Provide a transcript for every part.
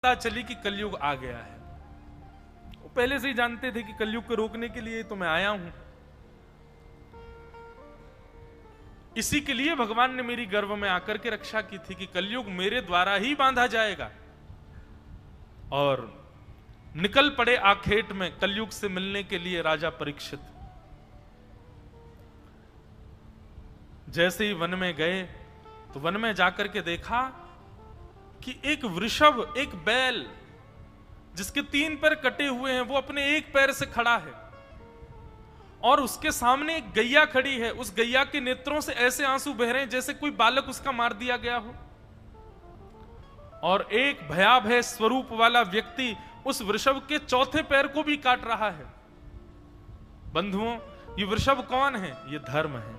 पता चली कि कलयुग आ गया है। वो पहले से ही जानते थे कि कलयुग को रोकने के लिए तो मैं आया हूं। इसी के लिए भगवान ने मेरी गर्भ में आकर के रक्षा की थी कि कलयुग मेरे द्वारा ही बांधा जाएगा। और निकल पड़े आखेट में कलयुग से मिलने के लिए राजा परीक्षित। जैसे ही वन में गए तो वन में जाकर के देखा कि एक वृषभ, एक बैल जिसके 3 पैर कटे हुए हैं, वो अपने एक पैर से खड़ा है और उसके सामने एक गैया खड़ी है। उस गैया के नेत्रों से ऐसे आंसू बह रहे हैं जैसे कोई बालक उसका मार दिया गया हो। और एक भयाभय स्वरूप वाला व्यक्ति उस वृषभ के चौथे पैर को भी काट रहा है। बंधुओं, ये वृषभ कौन है? ये धर्म है।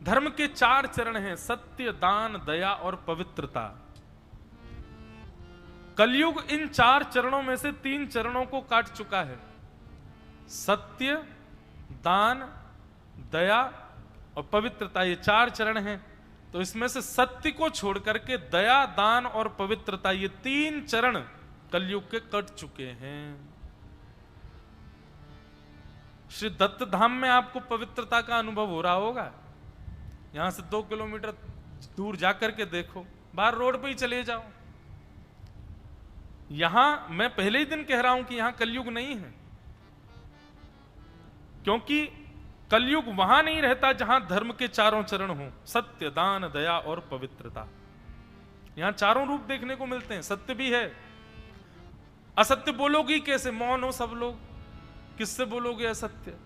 धर्म के 4 चरण हैं: सत्य, दान, दया और पवित्रता। कलयुग इन 4 चरणों में से 3 चरणों को काट चुका है। सत्य, दान, दया और पवित्रता, ये 4 चरण हैं। तो इसमें से सत्य को छोड़ करके दया, दान और पवित्रता, ये 3 चरण कलयुग के कट चुके हैं। श्री दत्त धाम में आपको पवित्रता का अनुभव हो रहा होगा। यहां से 2 किलोमीटर दूर जाकर के देखो, बाहर रोड पे ही चले जाओ। यहां मैं पहले ही दिन कह रहा हूं कि यहां कलयुग नहीं है, क्योंकि कलयुग वहां नहीं रहता जहां धर्म के 4 चरण हों: सत्य, दान, दया और पवित्रता। यहां 4 रूप देखने को मिलते हैं। सत्य भी है। असत्य बोलोगी कैसे? मौन हो सब लोग, किससे बोलोगे असत्य?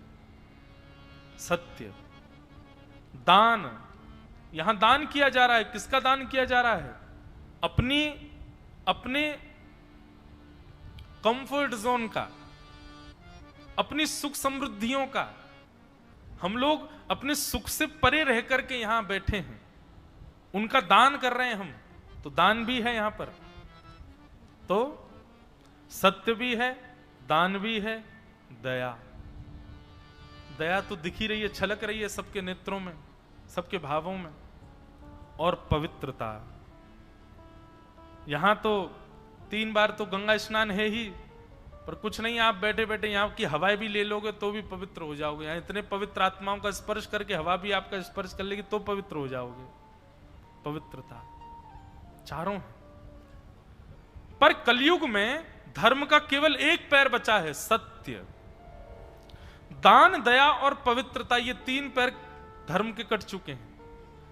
सत्य। दान, यहां दान किया जा रहा है। किसका दान किया जा रहा है? अपने कंफर्ट जोन का, अपनी सुख समृद्धियों का। हम लोग अपने सुख से परे रह करके यहां बैठे हैं, उनका दान कर रहे हैं हम। तो दान भी है यहां पर। तो सत्य भी है, दान भी है, दया। दया तो दिख ही रही है, छलक रही है सबके नेत्रों में, सबके भावों में। और पवित्रता, यहां तो 3 बार तो गंगा स्नान है ही, पर कुछ नहीं, आप बैठे बैठे यहां की हवाएं भी ले लोगे तो भी पवित्र हो जाओगे। यहां इतने पवित्र आत्माओं का स्पर्श करके हवा भी आपका स्पर्श कर लेगी तो पवित्र हो जाओगे। पवित्रता 4 है। पर कलयुग में धर्म का केवल एक पैर बचा है: सत्य। दान, दया और पवित्रता, ये 3 पैर धर्म के कट चुके हैं।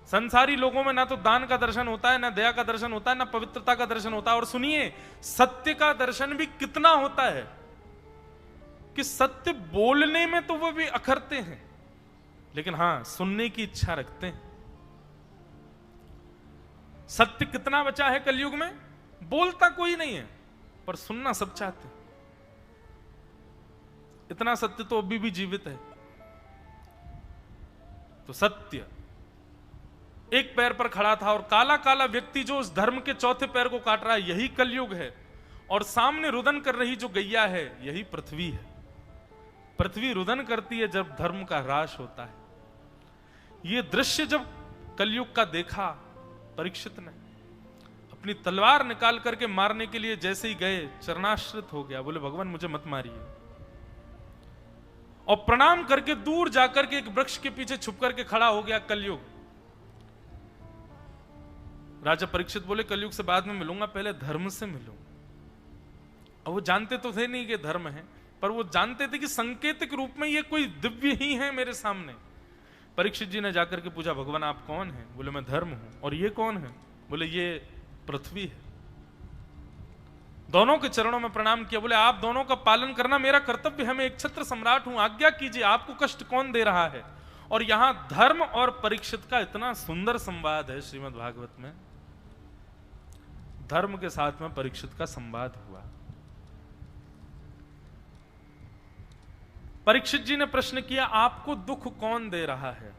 संसारी लोगों में ना तो दान का दर्शन होता है, ना दया का दर्शन होता है, ना पवित्रता का दर्शन होता है। और सुनिए, सत्य का दर्शन भी कितना होता है कि सत्य बोलने में तो वो भी अखरते हैं, लेकिन हां, सुनने की इच्छा रखते हैं। सत्य कितना बचा है कलयुग में? बोलता कोई नहीं है, पर सुनना सब चाहते हैं। इतना सत्य तो अभी भी जीवित है। तो सत्य एक पैर पर खड़ा था, और काला काला व्यक्ति जो उस धर्म के चौथे पैर को काट रहा है, यही कलयुग है। और सामने रुदन कर रही जो गैया है, यही पृथ्वी है। पृथ्वी रुदन करती है जब धर्म का ह्रास होता है। यह दृश्य जब कलयुग का देखा परीक्षित ने, अपनी तलवार निकाल करके मारने के लिए जैसे ही गए, चरणाश्रित हो गया। बोले, भगवान मुझे मत मारिए। और प्रणाम करके दूर जाकर के एक वृक्ष के पीछे छुप करके खड़ा हो गया कलयुग। राजा परीक्षित बोले, कलयुग से बाद में मिलूंगा, पहले धर्म से मिलूं। और वो जानते तो थे नहीं कि धर्म है, पर वो जानते थे कि संकेतिक रूप में ये कोई दिव्य ही है मेरे सामने। परीक्षित जी ने जाकर के पूछा, भगवान आप कौन हैं? बोले, मैं धर्म हूं। और ये कौन है? बोले, ये पृथ्वी है। दोनों के चरणों में प्रणाम किया। बोले, आप दोनों का पालन करना मेरा कर्तव्य है। मैं एक छत्र सम्राट हूं, आज्ञा कीजिए, आपको कष्ट कौन दे रहा है? और यहां धर्म और परीक्षित का इतना सुंदर संवाद है श्रीमद् भागवत में। धर्म के साथ में परीक्षित का संवाद हुआ। परीक्षित जी ने प्रश्न किया, आपको दुख कौन दे रहा है?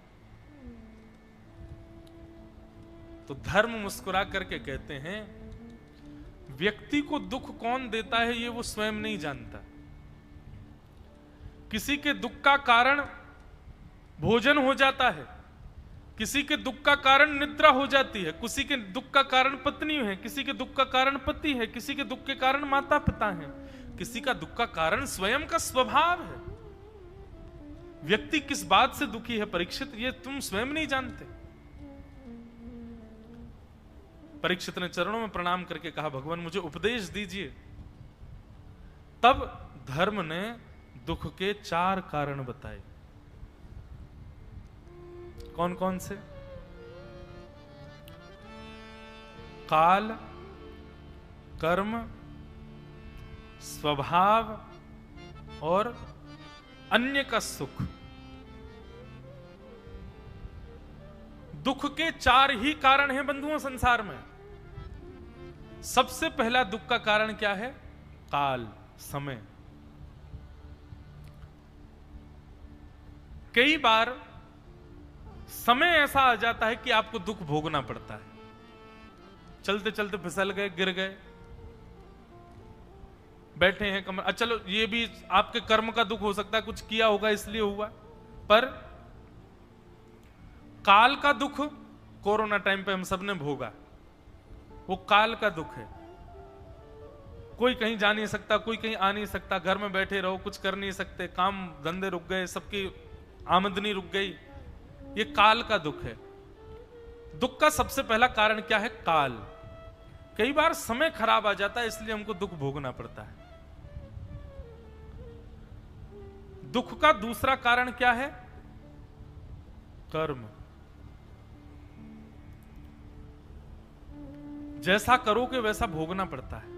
तो धर्म मुस्कुरा करके कहते हैं, व्यक्ति को दुख कौन देता है ये वो स्वयं नहीं जानता। किसी के दुख का कारण भोजन हो जाता है, किसी के दुख का कारण निद्रा हो जाती है, किसी के दुख का कारण पत्नी है, किसी के दुख का कारण पति है, किसी के दुख के कारण माता पिता है, किसी का दुख का कारण स्वयं का स्वभाव है। व्यक्ति किस बात से दुखी है परीक्षित, ये तुम स्वयं नहीं जानते। परीक्षित ने चरणों में प्रणाम करके कहा, भगवान मुझे उपदेश दीजिए। तब धर्म ने दुख के 4 कारण बताए। कौन कौन से? काल, कर्म, स्वभाव और अन्य का सुख। दुख के 4 ही कारण हैं बंधुओं संसार में। सबसे पहला दुख का कारण क्या है? काल, समय। कई बार समय ऐसा आ जाता है कि आपको दुख भोगना पड़ता है। चलते चलते फिसल गए, गिर गए, बैठे हैं कमर, चलो ये भी आपके कर्म का दुख हो सकता है, कुछ किया होगा इसलिए हुआ। पर काल का दुख कोरोना टाइम पे हम सबने भोगा, वो काल का दुख है। कोई कहीं जा नहीं सकता, कोई कहीं आ नहीं सकता, घर में बैठे रहो, कुछ कर नहीं सकते, काम धंधे रुक गए, सबकी आमदनी रुक गई, ये काल का दुख है। दुख का सबसे पहला कारण क्या है? काल। कई बार समय खराब आ जाता है, इसलिए हमको दुख भोगना पड़ता है। दुख का दूसरा कारण क्या है? कर्म। जैसा करोगे वैसा भोगना पड़ता है।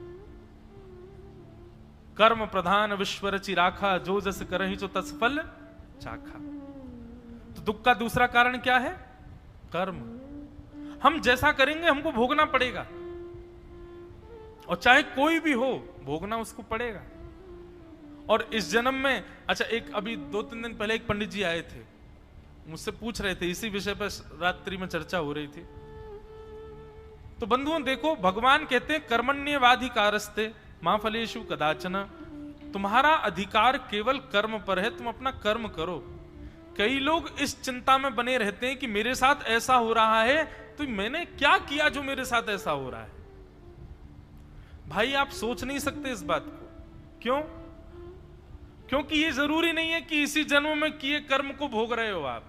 कर्म प्रधान विश्व रचि राखा, जो जस करहि जो तस फल चाखा। तो दुख का दूसरा कारण क्या है? कर्म। हम जैसा करेंगे हमको भोगना पड़ेगा, और चाहे कोई भी हो भोगना उसको पड़ेगा। और इस जन्म में, अच्छा, एक अभी 2-3 दिन पहले एक पंडित जी आए थे, मुझसे पूछ रहे थे, इसी विषय पर रात्रि में चर्चा हो रही थी। तो बंधुओं देखो, भगवान कहते हैं कर्मण्येवाधिकारस्ते मां फलेषु कदाचन। तुम्हारा अधिकार केवल कर्म पर है, तुम अपना कर्म करो। कई लोग इस चिंता में बने रहते हैं कि मेरे साथ ऐसा हो रहा है, तो मैंने क्या किया जो मेरे साथ ऐसा हो रहा है? भाई आप सोच नहीं सकते इस बात को। क्यों? क्योंकि ये जरूरी नहीं है कि इसी जन्म में किए कर्म को भोग रहे हो आप,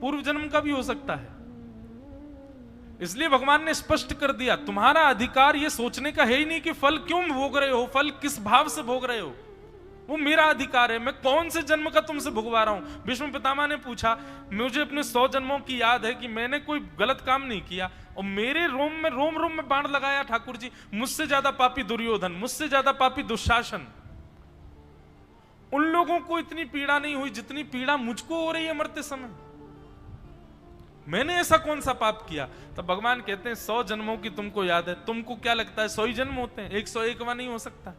पूर्व जन्म का भी हो सकता है। इसलिए भगवान ने स्पष्ट कर दिया, तुम्हारा अधिकार ये सोचने का है ही नहीं कि फल क्यों भोग रहे हो, फल किस भाव से भोग रहे हो। वो मेरा अधिकार है, मैं कौन से जन्म का तुमसे भुगवा रहा हूं। भीष्म पितामह ने पूछा, मुझे अपने 100 जन्मों की याद है कि मैंने कोई गलत काम नहीं किया, और मेरे रोम रोम में बाण लगाया ठाकुर जी। मुझसे ज्यादा पापी दुर्योधन, मुझसे ज्यादा पापी दुशासन, उन लोगों को इतनी पीड़ा नहीं हुई जितनी पीड़ा मुझको हो रही है मरते समय। मैंने ऐसा कौन सा पाप किया? तब भगवान कहते हैं 100 जन्मों की तुमको याद है। तुमको क्या लगता है 100 ही जन्म होते हैं? 101वां नहीं हो सकता।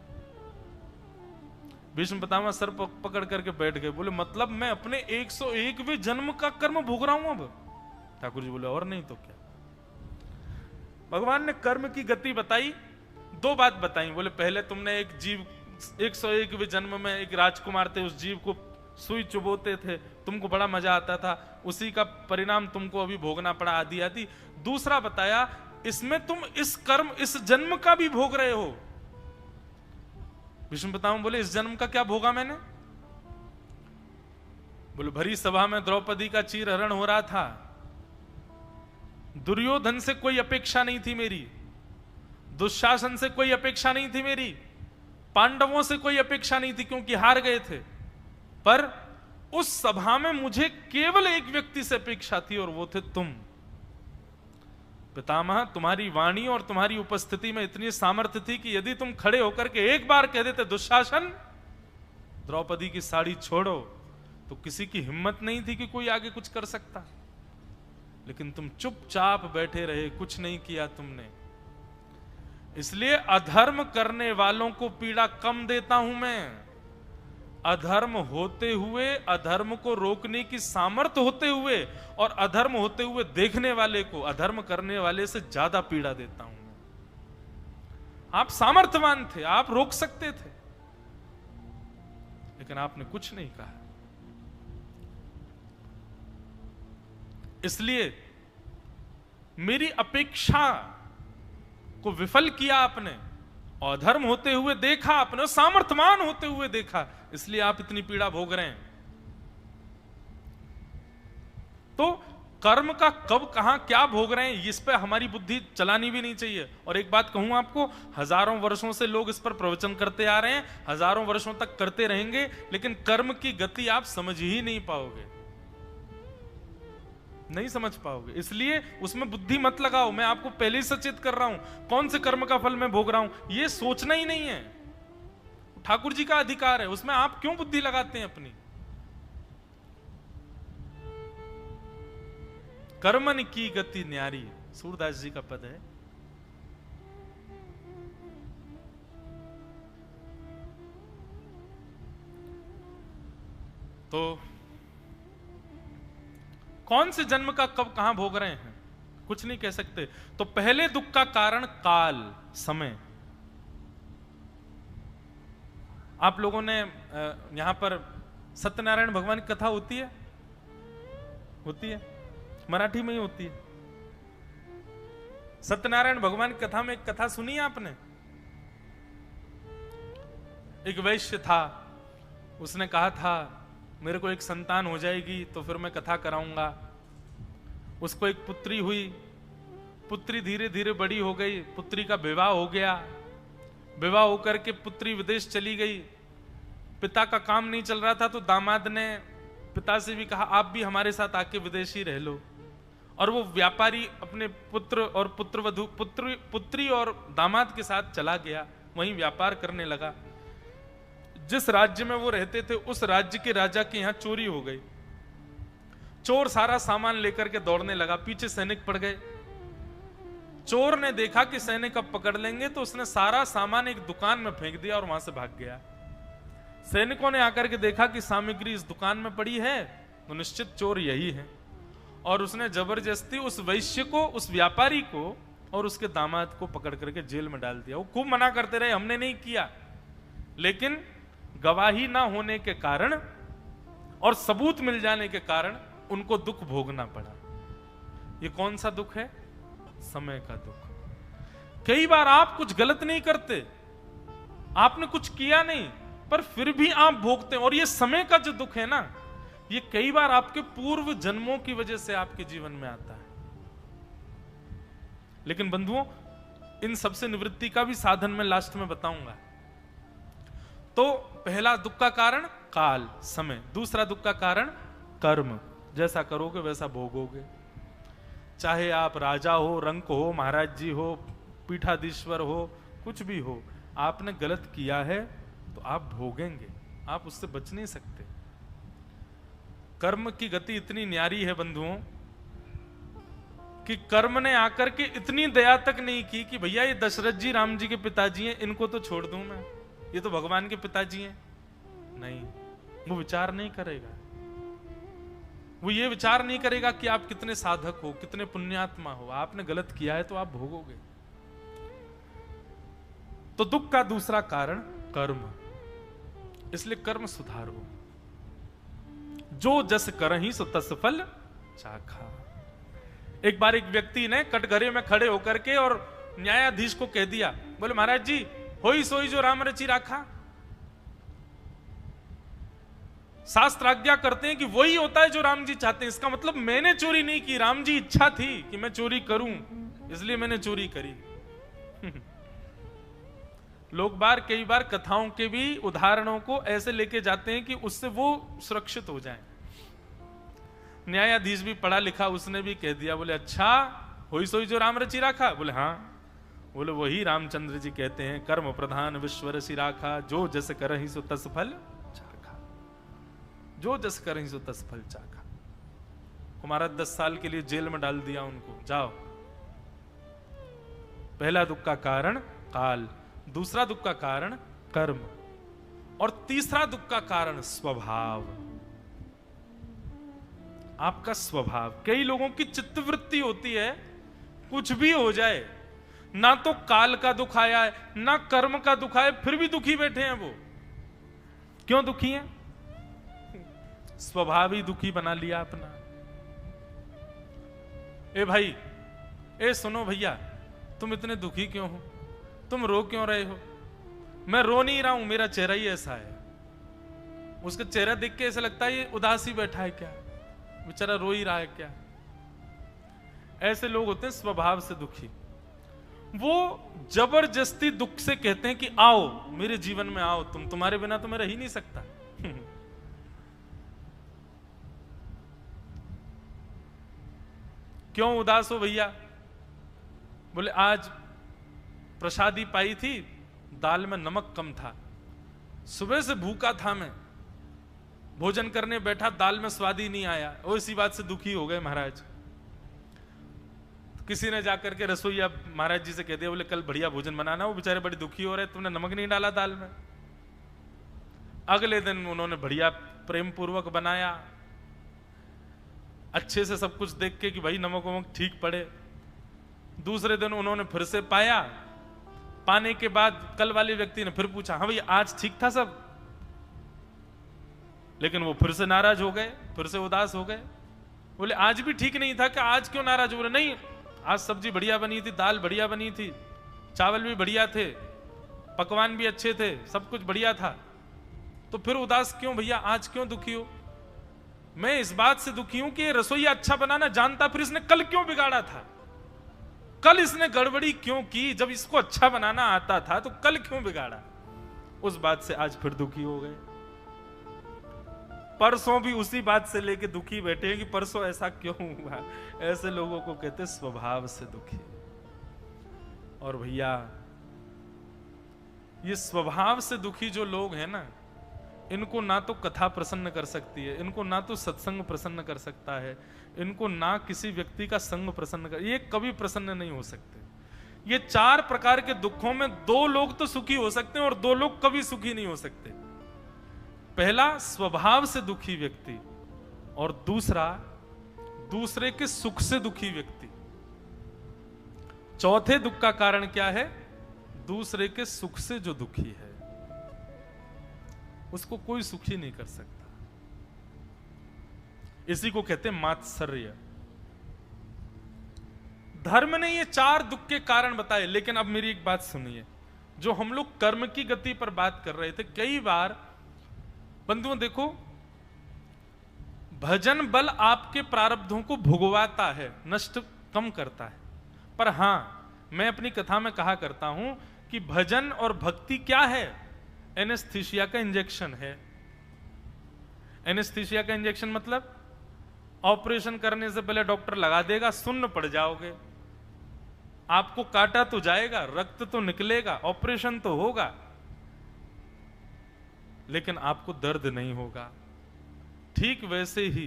भीष्म पितामह सर पकड़ करके बैठ गए, बोले मतलब मैं अपने 101वें जन्म का कर्म भोग रहा हूं अब? ठाकुर जी बोले और नहीं तो क्या। भगवान ने कर्म की गति बताई, 2 बात बताई। बोले पहले तुमने एक जीव 101वें जन्म में एक राजकुमार थे, उस जीव को सुई चुबोते थे, तुमको बड़ा मजा आता था, उसी का परिणाम तुमको अभी भोगना पड़ा, आदि आदि। दूसरा बताया, इसमें तुम इस कर्म इस जन्म का भी भोग रहे हो। भीष्म पितामह बोले इस जन्म का क्या भोगा मैंने? बोले भरी सभा में द्रौपदी का चीरहरण हो रहा था, दुर्योधन से कोई अपेक्षा नहीं थी मेरी, दुशासन से कोई अपेक्षा नहीं थी मेरी, पांडवों से कोई अपेक्षा नहीं थी क्योंकि हार गए थे। पर उस सभा में मुझे केवल एक व्यक्ति से अपेक्षा थी, और वो थे तुम। पितामह, तुम्हारी वाणी और तुम्हारी उपस्थिति में इतनी सामर्थ्य थी कि यदि तुम खड़े होकर के एक बार कह देते दुशासन द्रौपदी की साड़ी छोड़ो, तो किसी की हिम्मत नहीं थी कि कोई आगे कुछ कर सकता। लेकिन तुम चुपचाप बैठे रहे, कुछ नहीं किया तुमने। इसलिए अधर्म करने वालों को पीड़ा कम देता हूं मैं। अधर्म होते हुए, अधर्म को रोकने की सामर्थ्य होते हुए, और अधर्म होते हुए देखने वाले को अधर्म करने वाले से ज्यादा पीड़ा देता हूं मैं। आप सामर्थ्यवान थे, आप रोक सकते थे, लेकिन आपने कुछ नहीं कहा। इसलिए मेरी अपेक्षा को विफल किया आपने, अधर्म होते हुए देखा आपने, सामर्थ्यवान होते हुए देखा, इसलिए आप इतनी पीड़ा भोग रहे हैं। तो कर्म का कब कहां क्या भोग रहे हैं, इस पर हमारी बुद्धि चलानी भी नहीं चाहिए। और एक बात कहूं आपको, हजारों वर्षों से लोग इस पर प्रवचन करते आ रहे हैं, हजारों वर्षों तक करते रहेंगे, लेकिन कर्म की गति आप समझ ही नहीं पाओगे, नहीं समझ पाओगे। इसलिए उसमें बुद्धि मत लगाओ। मैं आपको पहले ही सचेत कर रहा हूं, कौन से कर्म का फल मैं भोग रहा हूं ये सोचना ही नहीं है। ठाकुर जी का अधिकार है, उसमें आप क्यों बुद्धि लगाते हैं अपनी। कर्मन की गति न्यारी, सूरदास जी का पद है। तो कौन से जन्म का कब कहां भोग रहे हैं कुछ नहीं कह सकते। तो पहले दुख का कारण काल, समय। आप लोगों ने यहां पर सत्यनारायण भगवान की कथा होती है, होती है, मराठी में ही होती है। सत्यनारायण भगवान की कथा में एक कथा सुनी है आपने। एक वैश्य था, उसने कहा था मेरे को एक संतान हो जाएगी तो फिर मैं कथा कराऊंगा। उसको एक पुत्री हुई, पुत्री धीरे धीरे बड़ी हो गई, पुत्री का विवाह हो गया। विवाह होकर के पुत्री विदेश चली गई, पिता का काम नहीं चल रहा था तो दामाद ने पिता से भी कहा आप भी हमारे साथ आके विदेशी रह लो। और वो व्यापारी अपने पुत्र और पुत्रवधू पुत्री और दामाद के साथ चला गया, वहीं व्यापार करने लगा। जिस राज्य में वो रहते थे उस राज्य के राजा के यहां चोरी हो गई। चोर सारा सामान लेकर के दौड़ने लगा, पीछे सैनिक पड़ गए। चोर ने देखा कि सैनिक अब पकड़ लेंगे तो उसने सारा सामान एक दुकान में फेंक दिया और वहां से भाग गया। सैनिकों ने आकर के देखा कि सामग्री इस दुकान में पड़ी है तो निश्चित चोर यही है। और उसने जबरदस्ती उस वैश्य को, उस व्यापारी को और उसके दामाद को पकड़ करके जेल में डाल दिया। वो खूब मना करते रहे हमने नहीं किया, लेकिन गवाही ना होने के कारण और सबूत मिल जाने के कारण उनको दुख भोगना पड़ा। ये कौन सा दुख है? समय का दुख। कई बार आप कुछ गलत नहीं करते, आपने कुछ किया नहीं, पर फिर भी आप भोगते हैं। और ये समय का जो दुख है ना, ये कई बार आपके पूर्व जन्मों की वजह से आपके जीवन में आता है। लेकिन बंधुओं, इन सबसे निवृत्ति का भी साधन मैं लास्ट में बताऊंगा। तो पहला दुख का कारण काल, समय। दूसरा दुख का कारण कर्म। जैसा करोगे वैसा भोगोगे। चाहे आप राजा हो, रंक हो, महाराज जी हो, पीठाधीश्वर हो, कुछ भी हो, आपने गलत किया है तो आप भोगेंगे, आप उससे बच नहीं सकते। कर्म की गति इतनी न्यारी है बंधुओं कि कर्म ने आकर के इतनी दया तक नहीं की कि भैया ये दशरथ जी राम जी के पिताजी हैं, इनको तो छोड़ दूं मैं, ये तो भगवान के पिताजी हैं। नहीं, वो विचार नहीं करेगा। वो ये विचार नहीं करेगा कि आप कितने साधक हो, कितने पुण्यात्मा हो। आपने गलत किया है तो आप भोगोगे। तो दुख का दूसरा कारण कर्म। इसलिए कर्म सुधारो। जो जस करहि सो तस फल चाखा। एक बार एक व्यक्ति ने कटघरे में खड़े होकर के और न्यायाधीश को कह दिया, बोले महाराज जी होई सोई जो राम रची राखा। शास्त्र आज्ञा करते हैं कि वही होता है जो राम जी चाहते हैं। इसका मतलब मैंने चोरी नहीं की, राम जी इच्छा थी कि मैं चोरी करूं, इसलिए मैंने चोरी करी। लोग कई बार कथाओं के भी उदाहरणों को ऐसे लेके जाते हैं कि उससे वो सुरक्षित हो जाएं। न्यायाधीश भी पढ़ा लिखा, उसने भी कह दिया, बोले अच्छा होई सोई जो राम रची राखा। बोले हाँ। बोले वही रामचंद्र जी कहते हैं, कर्म प्रधान विश्व रसी राखा, जो जस करहि सो तस फल चाखा। जो जस करहि सो तस फल चाखा। हमारा 10 साल के लिए जेल में डाल दिया उनको, जाओ। पहला दुख का कारण काल, दूसरा दुख का कारण कर्म, और तीसरा दुख का कारण स्वभाव। आपका स्वभाव। कई लोगों की चित्तवृत्ति होती है, कुछ भी हो जाए, ना तो काल का दुख आया है ना कर्म का दुख आया, फिर भी दुखी बैठे हैं। वो क्यों दुखी हैं? स्वभाव ही दुखी बना लिया अपना। ए भाई, ए सुनो भैया, तुम इतने दुखी क्यों हो, तुम रो क्यों रहे हो? मैं रो नहीं रहा हूं, मेरा चेहरा ही ऐसा है। उसका चेहरा देख के ऐसा लगता है ये उदास ही बैठा है क्या, बेचारा रो ही रहा है क्या। ऐसे लोग होते हैं स्वभाव से दुखी। वो जबरदस्ती दुख से कहते हैं कि आओ मेरे जीवन में आओ, तुम्हारे बिना तो मैं रह ही नहीं सकता। क्यों उदास हो भैया? बोले आज प्रसादी पाई थी, दाल में नमक कम था, सुबह से भूखा था मैं, भोजन करने बैठा, दाल में स्वाद ही नहीं आया, और इसी बात से दुखी हो गए महाराज। किसी ने जाकर के रसोईया महाराज जी से कह दिया, बोले कल बढ़िया भोजन बनाना, वो बेचारे बड़े दुखी हो रहे, तुमने नमक नहीं डाला दाल में। अगले दिन उन्होंने बढ़िया प्रेम पूर्वक बनाया, अच्छे से सब कुछ देख के कि भाई नमक वमक ठीक पड़े। दूसरे दिन उन्होंने फिर से पाया, पाने के बाद कल वाले व्यक्ति ने फिर पूछा, हाँ भैया आज ठीक था सब? लेकिन वो फिर से नाराज हो गए, फिर से उदास हो गए। बोले आज भी ठीक नहीं था, कि आज क्यों नाराज हो रहे? नहीं, आज सब्जी बढ़िया बनी थी, दाल बढ़िया बनी थी, चावल भी बढ़िया थे, पकवान भी अच्छे थे, सब कुछ बढ़िया था, तो फिर उदास क्यों भैया, आज क्यों दुखी हो? मैं इस बात से दुखी हूं कि रसोईया अच्छा बनाना जानता, फिर इसने कल क्यों बिगाड़ा था, कल इसने गड़बड़ी क्यों की, जब इसको अच्छा बनाना आता था तो कल क्यों बिगाड़ा? उस बात से आज फिर दुखी हो गए। परसों भी उसी बात से लेके दुखी बैठे हैं कि परसों ऐसा क्यों हुआ। ऐसे लोगों को कहते स्वभाव से दुखी। और भैया ये स्वभाव से दुखी जो लोग हैं ना, इनको ना तो कथा प्रसन्न कर सकती है, इनको ना तो सत्संग प्रसन्न कर सकता है, इनको ना किसी व्यक्ति का संग प्रसन्न कर, ये कभी प्रसन्न नहीं हो सकते। ये चार प्रकार के दुखों में दो लोग तो सुखी हो सकते हैं और दो लोग कभी सुखी नहीं हो सकते। पहला स्वभाव से दुखी व्यक्ति, और दूसरा दूसरे के सुख से दुखी व्यक्ति। चौथे दुख का कारण क्या है? दूसरे के सुख से जो दुखी है उसको कोई सुखी नहीं कर सकता। इसी को कहते हैं मात्सर्य। धर्म ने ये चार दुख के कारण बताए, लेकिन अब मेरी एक बात सुनिए, जो हम लोग कर्म की गति पर बात कर रहे थे, कई बार बंधुओं देखो, भजन बल आपके प्रारब्धों को भुगवाता है, नष्ट कम करता है, पर हां मैं अपनी कथा में कहा करता हूं कि भजन और भक्ति क्या है? एनेस्थीसिया का इंजेक्शन है। एनेस्थीसिया का इंजेक्शन मतलब ऑपरेशन करने से पहले डॉक्टर लगा देगा, सुन्न पड़ जाओगे, आपको काटा तो जाएगा, रक्त तो निकलेगा, ऑपरेशन तो होगा, लेकिन आपको दर्द नहीं होगा। ठीक वैसे ही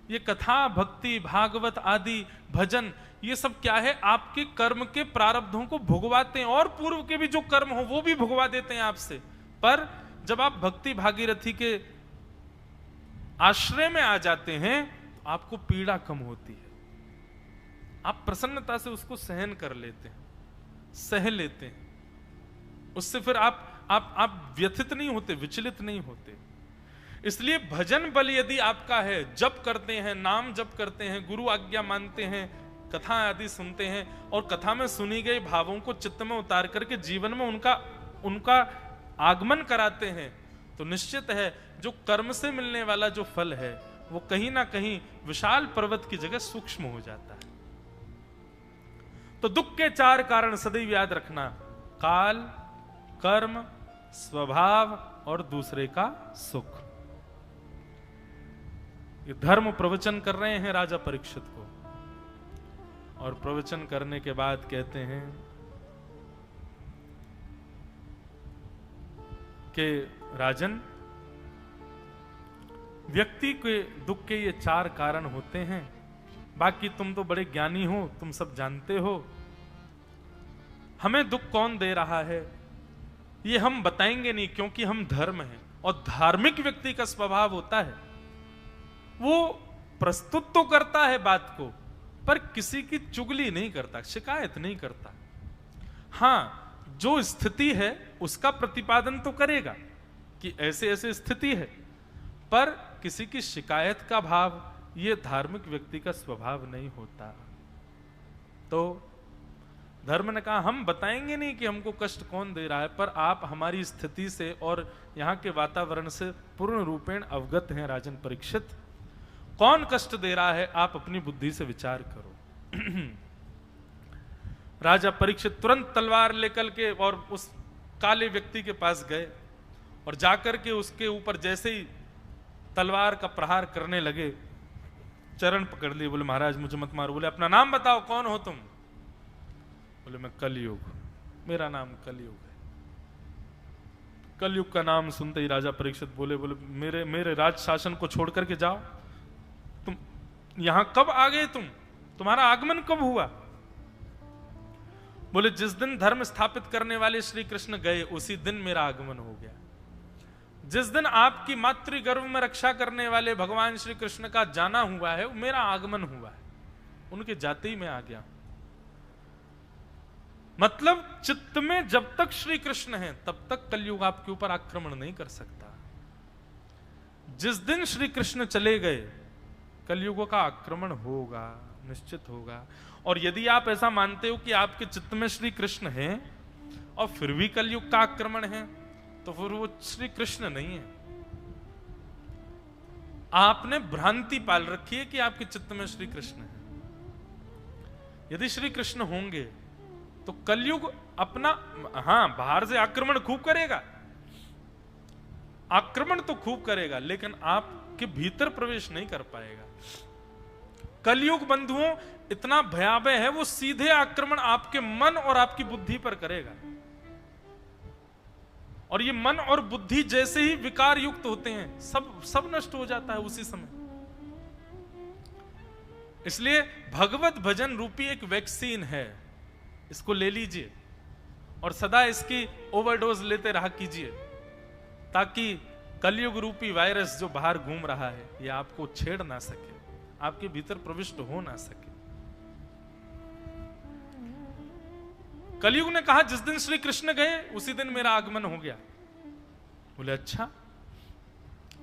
ये कथा, भक्ति, भागवत आदि भजन, ये सब क्या है? आपके कर्म के प्रारब्धों को भुगवाते हैं, और पूर्व के भी जो कर्म हो वो भी भुगवा देते हैं आपसे। पर जब आप भक्ति भागीरथी के आश्रय में आ जाते हैं तो आपको पीड़ा कम होती है, आप प्रसन्नता से उसको सहन कर लेते हैं, सह लेते हैं, उससे फिर आप व्यथित नहीं होते, विचलित नहीं होते। इसलिए भजन बल यदि आपका है, जप करते हैं, नाम जप करते हैं, गुरु आज्ञा मानते हैं, कथा आदि सुनते हैं, और कथा में सुनी गई भावों को चित्त में उतार करके जीवन में उनका आगमन कराते हैं, तो निश्चित है जो कर्म से मिलने वाला जो फल है वो कहीं ना कहीं विशाल पर्वत की जगह सूक्ष्म हो जाता है। तो दुख के चार कारण सदैव याद रखना: काल, कर्म, स्वभाव और दूसरे का सुख। ये धर्म प्रवचन कर रहे हैं राजा परीक्षित को, और प्रवचन करने के बाद कहते हैं कि राजन, व्यक्ति के दुख के ये चार कारण होते हैं, बाकी तुम तो बड़े ज्ञानी हो, तुम सब जानते हो। हमें दुख कौन दे रहा है ये हम बताएंगे नहीं, क्योंकि हम धर्म हैं, और धार्मिक व्यक्ति का स्वभाव होता है वो प्रस्तुत तो करता है बात को, पर किसी की चुगली नहीं करता, शिकायत नहीं करता। हां, जो स्थिति है उसका प्रतिपादन तो करेगा कि ऐसे ऐसे स्थिति है, पर किसी की शिकायत का भाव ये धार्मिक व्यक्ति का स्वभाव नहीं होता। तो धर्म ने कहा हम बताएंगे नहीं कि हमको कष्ट कौन दे रहा है, पर आप हमारी स्थिति से और यहाँ के वातावरण से पूर्ण रूपेण अवगत हैं राजन परीक्षित। कौन कष्ट दे रहा है आप अपनी बुद्धि से विचार करो। राजा परीक्षित तुरंत तलवार लेकर के और उस काले व्यक्ति के पास गए और जाकर के उसके ऊपर जैसे ही तलवार का प्रहार करने लगे, चरण पकड़ लिए, बोले महाराज मुझे मत मारो। बोले अपना नाम बताओ, कौन हो तुम? बोले मैं कलयुग, मेरा नाम कलयुग है। कलयुग का नाम सुनते ही राजा परीक्षित बोले मेरे राज शासन को छोड़ करके जाओ। तुम यहां कब आ गए? तुम्हारा आगमन कब हुआ? बोले जिस दिन धर्म स्थापित करने वाले श्री कृष्ण गए उसी दिन मेरा आगमन हो गया। जिस दिन आपकी मातृ गर्भ में रक्षा करने वाले भगवान श्री कृष्ण का जाना हुआ है, मेरा आगमन हुआ है। उनके जाते ही मैं आ गया। मतलब चित्त में जब तक श्री कृष्ण है तब तक कलयुग आपके ऊपर आक्रमण नहीं कर सकता। जिस दिन श्री कृष्ण चले गए कलयुग का आक्रमण होगा, निश्चित होगा। और यदि आप ऐसा मानते हो कि आपके चित्त में श्री कृष्ण है और फिर भी कलयुग का आक्रमण है, तो फिर वो श्री कृष्ण नहीं है। आपने भ्रांति पाल रखी है कि आपके चित्त में श्री कृष्ण है। यदि श्री कृष्ण होंगे तो कलयुग अपना, हां बाहर से आक्रमण खूब करेगा, आक्रमण तो खूब करेगा, लेकिन आपके भीतर प्रवेश नहीं कर पाएगा। कलयुग बंधुओं इतना भयावह है, वो सीधे आक्रमण आपके मन और आपकी बुद्धि पर करेगा। और ये मन और बुद्धि जैसे ही विकार युक्त होते हैं सब नष्ट हो जाता है उसी समय। इसलिए भगवत भजन रूपी एक वैक्सीन है, इसको ले लीजिए और सदा इसकी ओवरडोज लेते रहा कीजिए, ताकि कलयुग रूपी वायरस जो बाहर घूम रहा है ये आपको छेड़ ना सके, आपके भीतर प्रविष्ट हो ना सके। कलयुग ने कहा जिस दिन श्री कृष्ण गए उसी दिन मेरा आगमन हो गया। बोले अच्छा,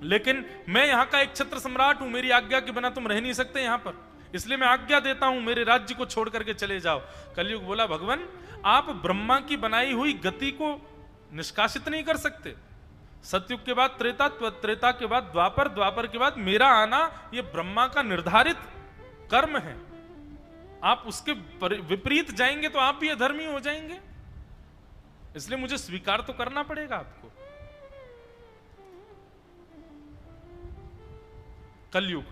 लेकिन मैं यहां का एक छत्र सम्राट हूं, मेरी आज्ञा के बिना तुम रह नहीं सकते यहां पर, इसलिए मैं आज्ञा देता हूं मेरे राज्य को छोड़ करके चले जाओ। कलयुग बोला भगवान आप ब्रह्मा की बनाई हुई गति को निष्कासित नहीं कर सकते। सतयुग के बाद त्रेता, त्रेता के बाद द्वापर, द्वापर के बाद मेरा आना यह ब्रह्मा का निर्धारित कर्म है। आप उसके विपरीत जाएंगे तो आप भी अधर्मी हो जाएंगे, इसलिए मुझे स्वीकार तो करना पड़ेगा आपको। कलयुग,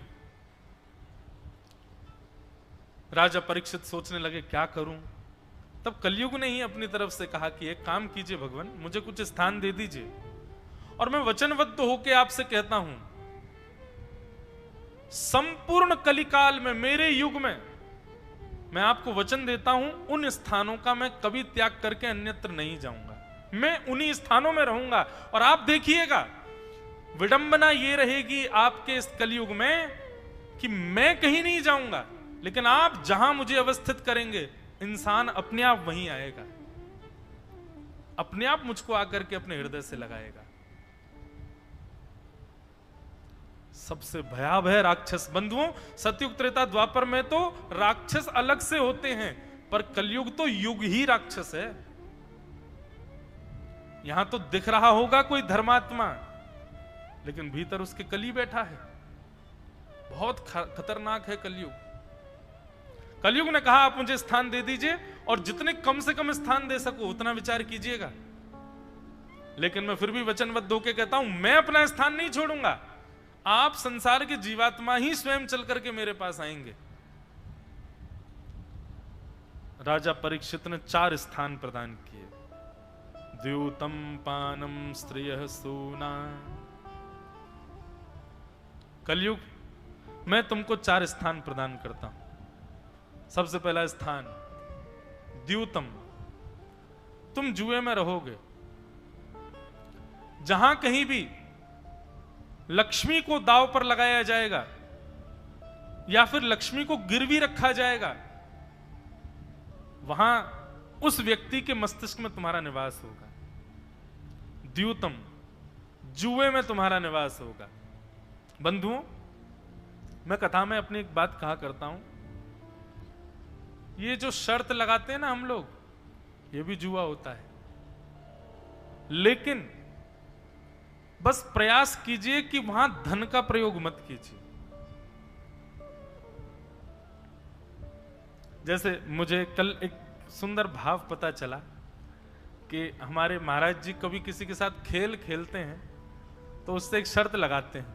राजा परीक्षित सोचने लगे क्या करूं। तब कलयुग ने ही अपनी तरफ से कहा कि एक काम कीजिए भगवान, मुझे कुछ स्थान दे दीजिए और मैं वचनबद्ध होकर आपसे कहता हूं संपूर्ण कलिकाल में, मेरे युग में मैं आपको वचन देता हूं उन स्थानों का मैं कभी त्याग करके अन्यत्र नहीं जाऊंगा, मैं उन्हीं स्थानों में रहूंगा। और आप देखिएगा विडंबना ये रहेगी आपके इस कलयुग में कि मैं कहीं नहीं जाऊंगा, लेकिन आप जहां मुझे अवस्थित करेंगे इंसान अपने आप वहीं आएगा, अपने आप मुझको आकर के अपने हृदय से लगाएगा। सबसे भयावह राक्षस बंधुओं, सतयुग त्रेता द्वापर में तो राक्षस अलग से होते हैं, पर कलयुग तो युग ही राक्षस है। यहां तो दिख रहा होगा कोई धर्मात्मा, लेकिन भीतर उसके कली बैठा है। बहुत खतरनाक है कलयुग। कलयुग ने कहा आप मुझे स्थान दे दीजिए और जितने कम से कम स्थान दे सको उतना विचार कीजिएगा, लेकिन मैं फिर भी वचनबद्ध होकर कहता हूं मैं अपना स्थान नहीं छोड़ूंगा। आप संसार के जीवात्मा ही स्वयं चल करके मेरे पास आएंगे। राजा परीक्षित ने 4 स्थान प्रदान किए। द्यूतम पानम स्त्रियः सूना। कलयुग मैं तुमको 4 स्थान प्रदान करता हूं। सबसे पहला स्थान द्यूतम, तुम जुए में रहोगे। जहां कहीं भी लक्ष्मी को दांव पर लगाया जाएगा या फिर लक्ष्मी को गिरवी रखा जाएगा, वहां उस व्यक्ति के मस्तिष्क में तुम्हारा निवास होगा। द्यूतम, जुए में तुम्हारा निवास होगा। बंधुओं, मैं कथा में अपनी एक बात कहा करता हूं ये जो शर्त लगाते हैं ना हम लोग, ये भी जुआ होता है। लेकिन बस प्रयास कीजिए कि वहां धन का प्रयोग मत कीजिए। जैसे मुझे कल एक सुंदर भाव पता चला कि हमारे महाराज जी कभी किसी के साथ खेल खेलते हैं तो उससे एक शर्त लगाते हैं,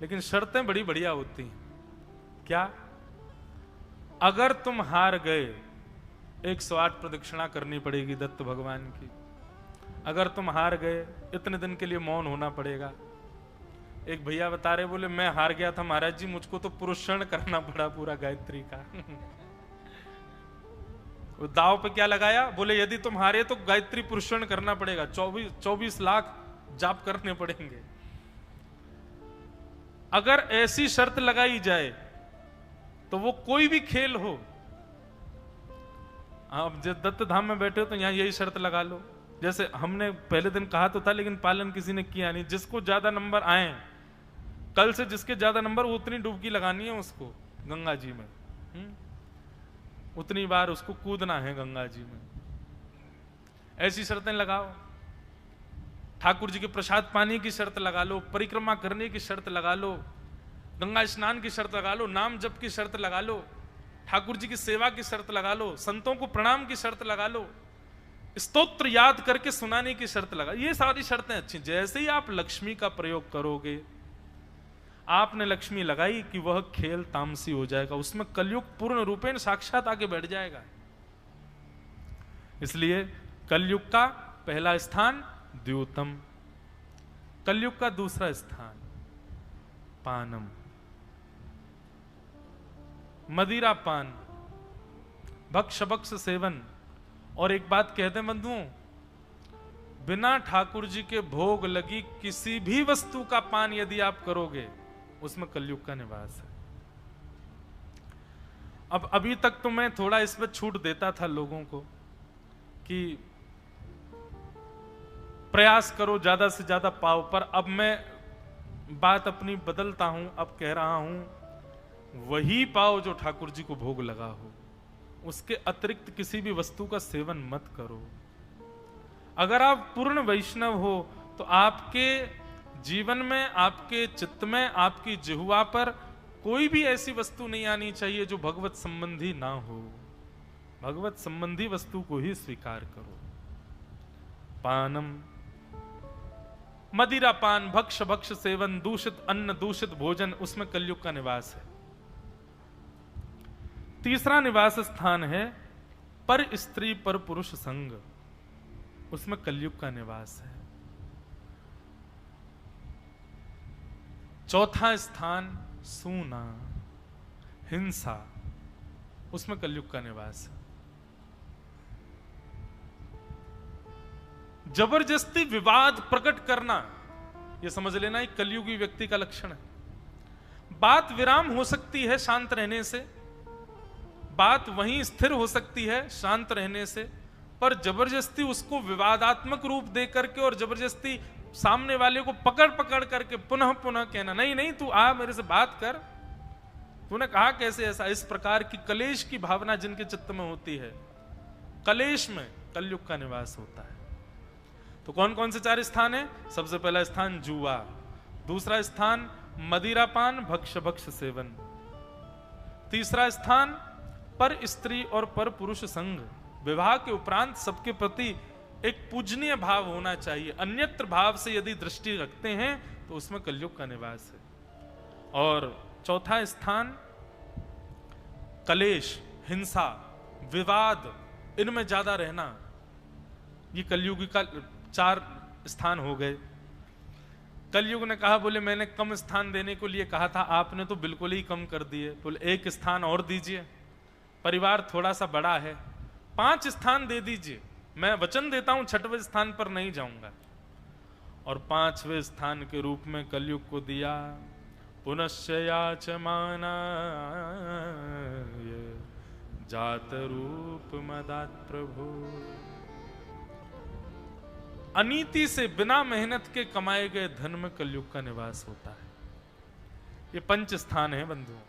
लेकिन शर्तें बड़ी बढ़िया होती हैं। क्या? अगर तुम हार गए 108 प्रदक्षिणा करनी पड़ेगी दत्त भगवान की। अगर तुम हार गए इतने दिन के लिए मौन होना पड़ेगा। एक भैया बता रहे, बोले मैं हार गया था महाराज जी, मुझको तो पुरुषण करना पड़ा पूरा गायत्री का। वो दाव पे क्या लगाया? बोले यदि तुम हारे तो गायत्री पुरुषण करना पड़ेगा, 24 लाख जाप करने पड़ेंगे। अगर ऐसी शर्त लगाई जाए तो वो कोई भी खेल हो, आप जब दत्त धाम में बैठे हो तो यहां यही शर्त लगा लो। जैसे हमने पहले दिन कहा तो था लेकिन पालन किसी ने किया नहीं, जिसको ज्यादा नंबर आए कल से, जिसके ज्यादा नंबर उतनी डुबकी लगानी है उसको गंगा जी में, उतनी बार उसको कूदना है गंगा जी में। ऐसी शर्तें लगाओ। ठाकुर जी के प्रसाद पानी की शर्त लगा लो, परिक्रमा करने की शर्त लगा लो, गंगा स्नान की शर्त लगा लो, नाम जप की शर्त लगा लो, ठाकुर जी की सेवा की शर्त लगा लो, संतों को प्रणाम की शर्त लगा लो, स्तोत्र याद करके सुनाने की शर्त लगा। ये सारी शर्तें अच्छी। जैसे ही आप लक्ष्मी का प्रयोग करोगे, आपने लक्ष्मी लगाई कि वह खेल तामसी हो जाएगा, उसमें कलयुग पूर्ण रूपेण साक्षात आके बैठ जाएगा। इसलिए कलयुग का पहला स्थान द्योतम, कलयुग का दूसरा स्थान पानम, मदिरा पान, भक्ष भक्ष सेवन। और एक बात कहते हैं बंधुओं, बिना ठाकुर जी के भोग लगी किसी भी वस्तु का पान यदि आप करोगे, उसमें कलयुग का निवास है। अब अभी तक तो मैं थोड़ा इसमें छूट देता था लोगों को कि प्रयास करो ज्यादा से ज्यादा पाओ, पर अब मैं बात अपनी बदलता हूं। अब कह रहा हूं वही पाओ जो ठाकुर जी को भोग लगा हो, उसके अतिरिक्त किसी भी वस्तु का सेवन मत करो। अगर आप पूर्ण वैष्णव हो तो आपके जीवन में, आपके चित्त में, आपकी जिह्वा पर कोई भी ऐसी वस्तु नहीं आनी चाहिए जो भगवत संबंधी ना हो। भगवत संबंधी वस्तु को ही स्वीकार करो। पानम, मदिरा पान, भक्ष भक्ष सेवन, दूषित अन्न, दूषित भोजन, उसमें कलयुग का निवास है। तीसरा निवास स्थान है पर स्त्री पर पुरुष संग, उसमें कलयुग का निवास है। चौथा स्थान सूना, हिंसा, उसमें कलयुग का निवास है। जबरदस्ती विवाद प्रकट करना, यह समझ लेना एक कलयुगी व्यक्ति का लक्षण है। बात विराम हो सकती है शांत रहने से, बात वहीं स्थिर हो सकती है शांत रहने से, पर जबरदस्ती उसको विवादात्मक रूप दे करके और जबरदस्ती सामने वाले को पकड़ पकड़ करके पुनः पुनः कहना, नहीं नहीं तू आ मेरे से बात कर, तूने कहा कैसे ऐसा, इस प्रकार की कलेश की भावना जिनके चित्त में होती है, कलेश में कलयुग का निवास होता है। तो कौन कौन से 4 स्थान है? सबसे पहला स्थान जुआ, दूसरा स्थान मदिरापान भक्ष भक्ष सेवन, तीसरा स्थान पर स्त्री और पर पुरुष संग। विवाह के उपरांत सबके प्रति एक पूजनीय भाव होना चाहिए, अन्यत्र भाव से यदि दृष्टि रखते हैं तो उसमें कलयुग का निवास है। और चौथा स्थान कलेश, हिंसा, विवाद, इनमें ज्यादा रहना, ये कलयुगी का 4 स्थान हो गए। कलयुग ने कहा, बोले मैंने कम स्थान देने को लिए कहा था, आपने तो बिल्कुल ही कम कर दिए, बोले 1 स्थान और दीजिए, परिवार थोड़ा सा बड़ा है, 5 स्थान दे दीजिए, मैं वचन देता हूं 6वें स्थान पर नहीं जाऊंगा। और 5वें स्थान के रूप में कलयुग को दिया पुनश्च याचमाना जात रूप मदात प्रभु। अनीति से बिना मेहनत के कमाए गए धन में कलयुग का निवास होता है। ये 5 स्थान है बंधुओं।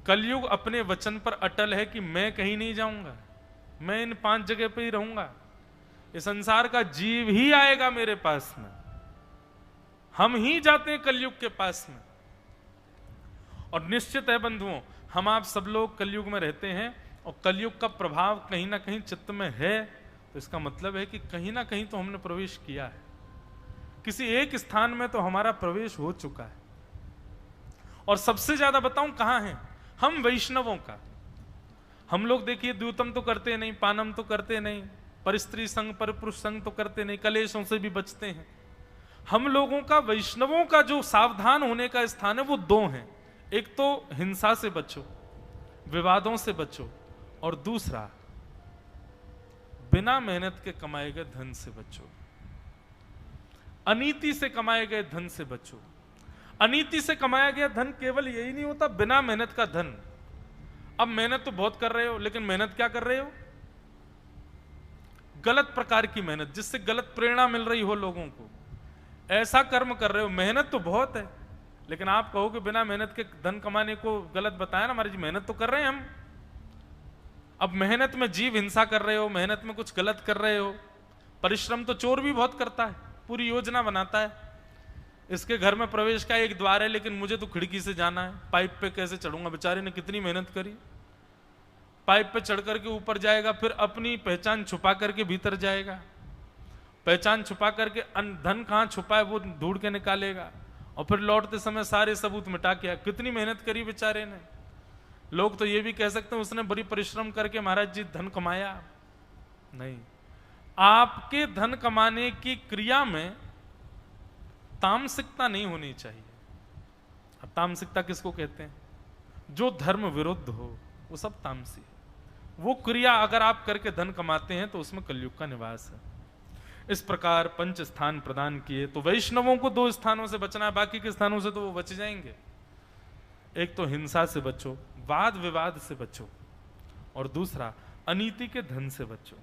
कलयुग अपने वचन पर अटल है कि मैं कहीं नहीं जाऊंगा, मैं इन 5 जगह पे ही रहूंगा। इस संसार का जीव ही आएगा मेरे पास में, हम ही जाते हैं कलयुग के पास में। और निश्चित है बंधुओं, हम आप सब लोग कलयुग में रहते हैं और कलयुग का प्रभाव कहीं ना कहीं चित्त में है, तो इसका मतलब है कि कहीं ना कहीं तो हमने प्रवेश किया है, किसी एक स्थान में तो हमारा प्रवेश हो चुका है। और सबसे ज्यादा बताऊं कहां है? हम वैष्णवों का। हम लोग देखिए द्यूतम तो करते नहीं, पानम तो करते नहीं, परिस्त्री संग पर पुरुष संग तो करते नहीं, कलेशों से भी बचते हैं। हम लोगों का, वैष्णवों का जो सावधान होने का स्थान है वो 2 हैं। एक तो हिंसा से बचो, विवादों से बचो, और दूसरा बिना मेहनत के कमाए गए धन से बचो, अनीति से कमाए गए धन से बचो। अनीति से कमाया गया धन केवल यही नहीं होता, बिना मेहनत का धन। अब मेहनत तो बहुत कर रहे हो, लेकिन मेहनत क्या कर रहे हो? गलत प्रकार की मेहनत, जिससे गलत प्रेरणा मिल रही हो लोगों को, ऐसा कर्म कर रहे हो। मेहनत तो बहुत है, लेकिन आप कहो कि बिना मेहनत के धन कमाने को गलत बताया ना हमारी जी, मेहनत तो कर रहे हैं हम। अब मेहनत में जीव हिंसा कर रहे हो, मेहनत में कुछ गलत कर रहे हो। परिश्रम तो चोर भी बहुत करता है, पूरी योजना बनाता है, इसके घर में प्रवेश का एक द्वार है, लेकिन मुझे तो खिड़की से जाना है, पाइप पे कैसे चढ़ूंगा। बेचारे ने कितनी मेहनत करी, पाइप पे चढ़ करके ऊपर जाएगा, फिर अपनी पहचान छुपा करके भीतर जाएगा, पहचान छुपा करके धन कहां छुपा है वो ढूंढ के निकालेगा, और फिर लौटते समय सारे सबूत मिटा के। कितनी मेहनत करी बेचारे ने। लोग तो ये भी कह सकते हैं उसने बड़ी परिश्रम करके महाराज जी धन कमाया। नहीं, आपके धन कमाने की क्रिया में तामसिकता नहीं होनी चाहिए। अब तामसिकता किसको कहते हैं? जो धर्म विरुद्ध हो वो सब तामसी है। वो क्रिया अगर आप करके धन कमाते हैं तो उसमें कलयुग का निवास है। इस प्रकार 5 स्थान प्रदान किए, तो वैष्णवों को 2 स्थानों से बचना है, बाकी के स्थानों से तो वो बच जाएंगे। एक तो हिंसा से बचो, वाद विवाद से बचो, और दूसरा अनीति के धन से बचो।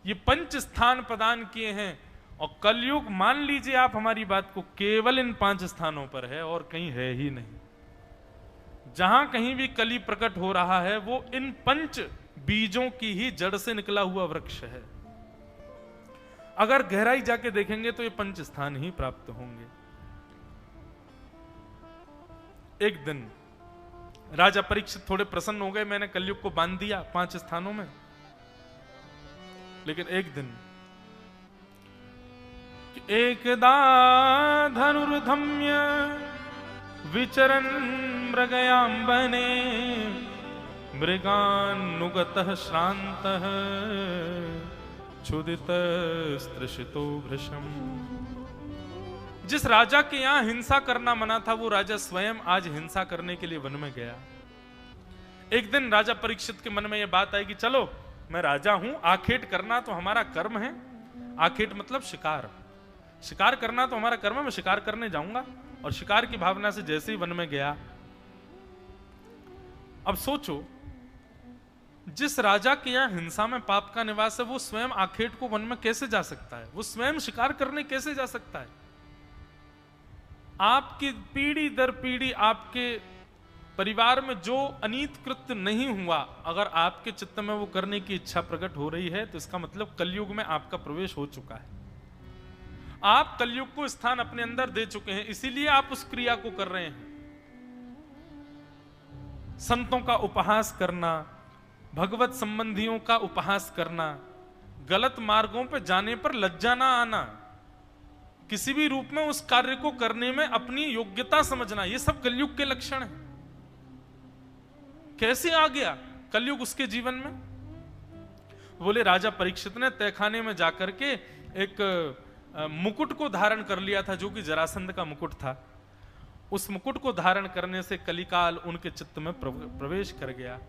ये 5 स्थान प्रदान किए हैं, और कलयुग मान लीजिए आप हमारी बात को, केवल इन 5 स्थानों पर है और कहीं है ही नहीं। जहां कहीं भी कली प्रकट हो रहा है वो इन 5 बीजों की ही जड़ से निकला हुआ वृक्ष है। अगर गहराई जाके देखेंगे तो ये 5 स्थान ही प्राप्त होंगे। एक दिन राजा परीक्षित थोड़े प्रसन्न हो गए, मैंने कलयुग को बांध दिया 5 स्थानों में। लेकिन एक दिन एकदा धनुर्धम्य विचरन् मृगयाम्बने मृगान्नुगतः श्रान्तः क्षुदितस्त्रशितो भृशम्। जिस राजा के यहां हिंसा करना मना था, वो राजा स्वयं आज हिंसा करने के लिए वन में गया। एक दिन राजा परीक्षित के मन में यह बात आई कि चलो, मैं राजा हूं, आखेट करना तो हमारा कर्म है। आखेट मतलब शिकार, शिकार करना तो हमारा कर्म है, मैं शिकार करने जाऊंगा। और शिकार की भावना से जैसे ही वन में गया, अब सोचो, जिस राजा के यहां हिंसा में पाप का निवास है, वो स्वयं आखेट को वन में कैसे जा सकता है? वो स्वयं शिकार करने कैसे जा सकता है? आपकी पीढ़ी दर पीढ़ी आपके परिवार में जो अनीत कृत्य नहीं हुआ, अगर आपके चित्त में वो करने की इच्छा प्रकट हो रही है, तो इसका मतलब कलयुग में आपका प्रवेश हो चुका है। आप कलयुग को स्थान अपने अंदर दे चुके हैं, इसीलिए आप उस क्रिया को कर रहे हैं। संतों का उपहास करना, भगवत संबंधियों का उपहास करना, गलत मार्गों पर जाने पर लज्जा ना आना, किसी भी रूप में उस कार्य को करने में अपनी योग्यता समझना, ये सब कलयुग के लक्षण हैं। कैसे आ गया कलयुग उसके जीवन में? बोले राजा परीक्षित ने तहखाने में जाकर के एक मुकुट को धारण कर लिया था, जो कि जरासंध का मुकुट था। उस मुकुट को धारण करने से कलिकाल उनके चित्त में प्रवेश कर गया।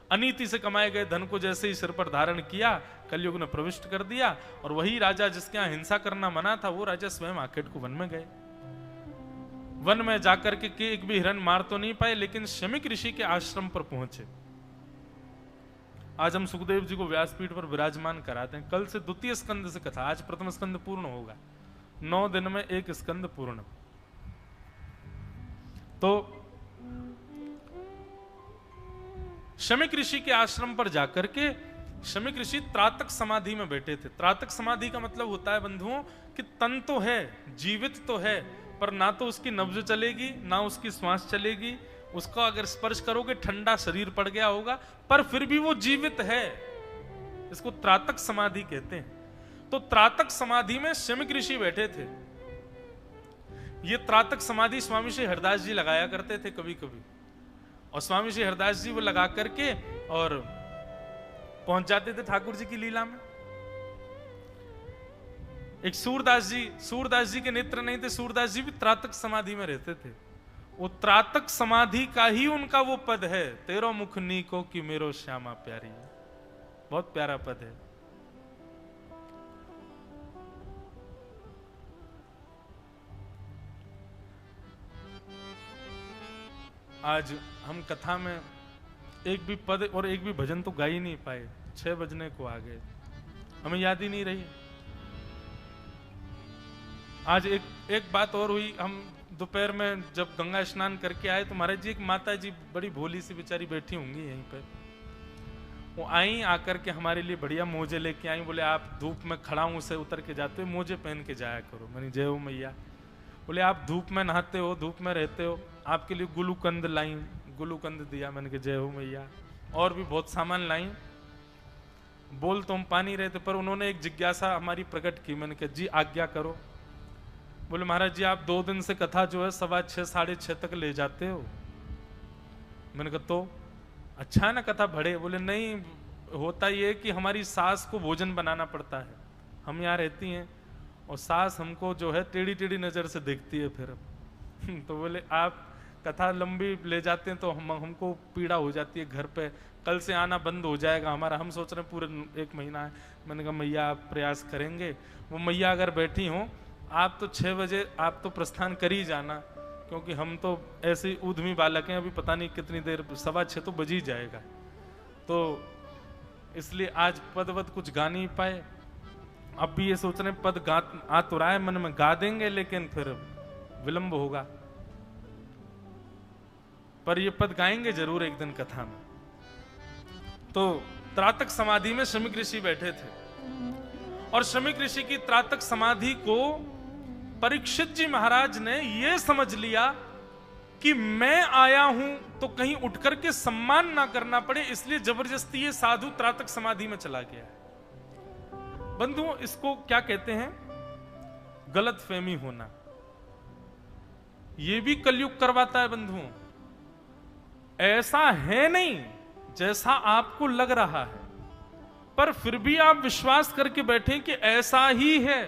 अनीति से कमाए गए धन को जैसे ही सिर पर धारण किया, कलयुग ने प्रविष्ट कर दिया। और वही राजा जिसके यहां हिंसा करना मना था, वो राजा स्वयं आखेट को वन में गए। वन में जाकर के एक भी हिरण मार तो नहीं पाए, लेकिन शमिक ऋषि के आश्रम पर पहुंचे। आज हम सुखदेव जी को व्यासपीठ पर विराजमान कराते हैं। कल से 2य स्कंद से कथा, आज प्रथम स्कंद पूर्ण होगा। 9 दिन में 1 स्कंद पूर्ण। तो शमीक ऋषि के आश्रम पर जाकर के शमीक ऋषि त्रातक समाधि में बैठे थे। त्रातक समाधि का मतलब होता है बंधुओं कि तन तो है, जीवित तो है, पर ना तो उसकी नब्ज चलेगी ना उसकी श्वास चलेगी। उसको अगर स्पर्श करोगे ठंडा शरीर पड़ गया होगा, पर फिर भी वो जीवित है। इसको त्रातक समाधि कहते हैं। तो त्रातक समाधि में शमीक ऋषि बैठे थे। ये त्रातक समाधि स्वामी श्री हरदास जी लगाया करते थे कभी कभी, और स्वामी श्री हरदास जी वो लगा करके और पहुंच जाते थे ठाकुर जी की लीला में। एक सूरदास जी के नेत्र नहीं थे, सूरदास जी भी त्रातक समाधि में रहते थे। वो त्रातक समाधि का ही उनका वो पद है, तेरो मुख नीको कि मेरो श्यामा प्यारी। बहुत प्यारा पद है। आज हम कथा में एक भी पद और एक भी भजन तो गा ही नहीं पाए। 6 बजने को आ गए, हमें याद ही नहीं रही। आज एक बात और हुई। हम दोपहर में जब गंगा स्नान करके आए तो महाराज जी, एक माता जी बड़ी भोली सी बेचारी बैठी होंगी यहीं पे, वो आई, आकर के हमारे लिए बढ़िया मोजे लेके आई। बोले आप धूप में खड़ा हूं से उतर के जाते हो, मोजे पहन के जाया करो। मैंने जय हो मैया। बोले आप धूप में नहाते हो, धूप में रहते हो, आपके लिए गुलूकंद लाई, गुलूकंद दिया। मैंने कहा जय हो मैया। और भी बहुत सामान लाई। बोल तो हम पानी रहे थे, पर उन्होंने एक जिज्ञासा हमारी प्रकट की। मैंने कहा जी आज्ञा करो। बोले महाराज जी आप 2 दिन से कथा जो है 6:15 साढ़े 6 तक ले जाते हो। मैंने कहा तो अच्छा है ना कथा बढ़े। बोले नहीं, होता ये कि हमारी सास को भोजन बनाना पड़ता है, हम यहाँ रहती हैं और सास हमको जो है टेढ़ी टेढ़ी नजर से देखती है फिर। तो बोले आप कथा लंबी ले जाते हैं तो हमको पीड़ा हो जाती है घर पे, कल से आना बंद हो जाएगा हमारा। हम सोच रहे हैं पूरे 1 महीना है। मैंने कहा मैया आप प्रयास करेंगे। वो मैया अगर बैठी हो, आप तो 6 बजे आप तो प्रस्थान कर ही जाना, क्योंकि हम तो ऐसे उद्यमी बालक हैं, अभी पता नहीं कितनी देर, 6:15 तो बज ही जाएगा। तो इसलिए आज पद वद कुछ गा नहीं पाए। अब भी ये सोच रहे हैं पद गा आ तो रहा है मन में, गा देंगे लेकिन फिर विलंब होगा, पर ये पद गाएंगे जरूर एक दिन कथा में। तो त्रातक समाधि में शमीक ऋषि बैठे थे, और शमीक ऋषि की त्रातक समाधि को परीक्षित जी महाराज ने यह समझ लिया कि मैं आया हूं तो कहीं उठ करके सम्मान ना करना पड़े, इसलिए जबरदस्ती ये साधु त्रातक समाधि में चला गया। बंधुओं इसको क्या कहते हैं? गलत फहमी होना। यह भी कलयुग करवाता है बंधुओं। ऐसा है नहीं जैसा आपको लग रहा है, पर फिर भी आप विश्वास करके बैठे कि ऐसा ही है।